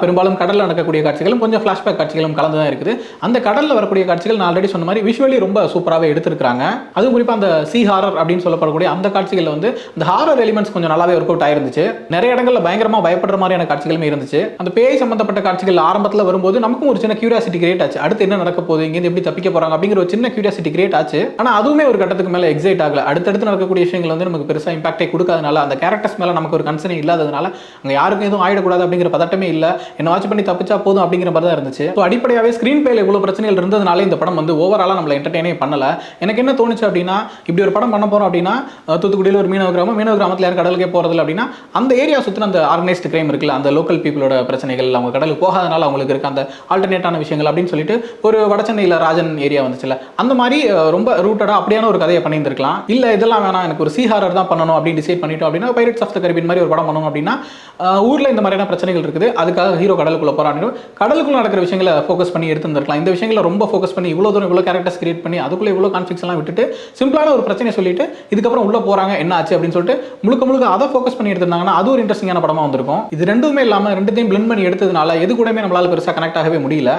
பெரும்பாலும் கடல்ல நடக்கக்கூடிய காட்சிகளும் கொஞ்சம் ஃபிளாஷ்பேக் காட்சிகளும் கலந்து தான் இருக்குது. அந்த கடல்ல வரக்கூடிய காட்சிகள் நான் ஆல்ரெடி சொன்ன மாதிரி விஷுவலி ரொம்ப சூப்பராகவே எடுத்திருக்காங்க. அதுவும் குறிப்பா அந்த சி ஹாரர் அப்படின்னு சொல்லப்படக்கூடிய அந்த காட்சிகள் வந்து இந்த ஹாரர் எலிமெண்ட்ஸ் கொஞ்சம் நல்லாவே ஒர்க் அவுட் ஆயிருந்துச்சு. நிறைய இடங்கள்ல பயங்கரமா பயப்படுற மாதிரியான காட்சிகளுமே இருந்துச்சு. அந்த பேய் சம்பந்தப்பட்ட காட்சிகள் ஆரம்பத்தில் வரும்போது நமக்கும் ஒரு சின்ன கியூரியாசிட்டி கிரியேட் ஆச்சு. அடுத்து என்ன நடக்க போகுது, இங்க எப்படி தப்பிக்க போறாங்க அப்படிங்கிற ஒரு சின்ன கியூரியாசிட்டி கிரியேட் ஆச்சு. ஆனா அதுவுமே ஒரு கட்டத்துக்கு மேல எக்ஸைட் ஆகல. அடுத்தடுத்து நடக்கக்கூடிய விஷயங்கள் வந்து நமக்கு பெருசா இம்பாக்டே கொடுக்காதனால, அந்த கேரக்டர்ஸ் மேல நமக்கு ஒரு கன்சர்ன் இல்லாததுனால, அங்க யாருக்கும் எதுவும் ஆயிடக்கூடாது அப்படிங்கிற பதட்டமே இல்ல. என்ன வாட்ச் பண்ணி தப்பிச்சா போதும் அப்படிங்கிற மாதிரி தான் இருந்துச்சு. ஸோ அடிப்படையாகவே ஸ்க்ரீன் பிளேல இவ்வளவு பிரச்சனைகள் இருந்ததுனால இந்த படம் வந்து ஓவராலா நம்மளை என்டர்டெயினே பண்ணல. எனக்கு என்ன தோணுச்சு அப்படின்னா, இப்படி ஒரு படம் பண்ண போறோம் அப்படின்னா, தூத்துக்குடியில் ஒரு மீனவ கிராமத்தில் யாரும் கடலுக்கே போறதில்லை அப்படின்னா, அந்த ஏரியா சுற்றின அந்த ஆர்கனைஸ்டு கிரைம் இருக்குல்ல, அந்த லோக்கல் பீப்புளோட பிரச்சனைகள், அவங்க கடலுக்கு போகாதனால அவங்களுக்கு இருக்க அந்த ஆல்டர்னேட்டான விஷயங்கள் அப்படின்னு சொல்லிட்டு ஒரு வடசென்னையில் ராஜன் ஏரியா வந்துச்சுல, அந்த மாதிரி ரொம்ப ரூட்டடா அப்படியான ஒரு கதையை பண்ணியிருந்திருக்கலாம். இல்ல இதெல்லாம் வேணாம், எனக்கு ஒரு சீஹாரர் தான் பண்ணணும் அப்படின்னு டிசைட் பண்ணிட்டோம் அப்படின்னா, பைரட்ஸ் ஆஃப் த கரீபியன் மாதிரி ஒரு படம் பண்ணணும் அப்படின்னா, ஊர்ல இந்த மாதிரியான பிரச்சனைகள் இருக்குது, அதுக்காக ஹீரோ கடலுக்குள்ள போறான், கடலுக்குள்ள நடக்கிற விஷயங்களை ஃபோக்கஸ் பண்ணி எடுத்துருக்கலாம். இந்த விஷயங்களை ரொம்ப ஃபோக்கஸ் பண்ணி இவ்வளோ தூரம் இவ்வளோ கேரக்டர்ஸ் கிரியேட் பண்ணி அதுக்குள்ள இவ்வளோ கான்ஃபிளிக்ஸ் எல்லாம் விட்டுட்டு சிம்பிளான ஒரு பிரச்சனை சொல்லிட்டு இதுக்கப்புறம் உள்ள போறாங்க என்ன ஆச்சு அப்படின்னு சொல்லிட்டு முழுக்க அதை ஃபோக்கஸ் பண்ணி எடுத்திருந்தாங்கன்னா அது ஒரு இன்ட்ரெஸ்டிங்கான படமா வந்திருக்கும். இது ரெண்டுமே இல்லாம ரெண்டுத்தையும் பிளெண்ட் பண்ணி எடுத்ததுனால எது கூடமே நம்மளால பெருசா கனெக்ட் ஆகவே முடியல.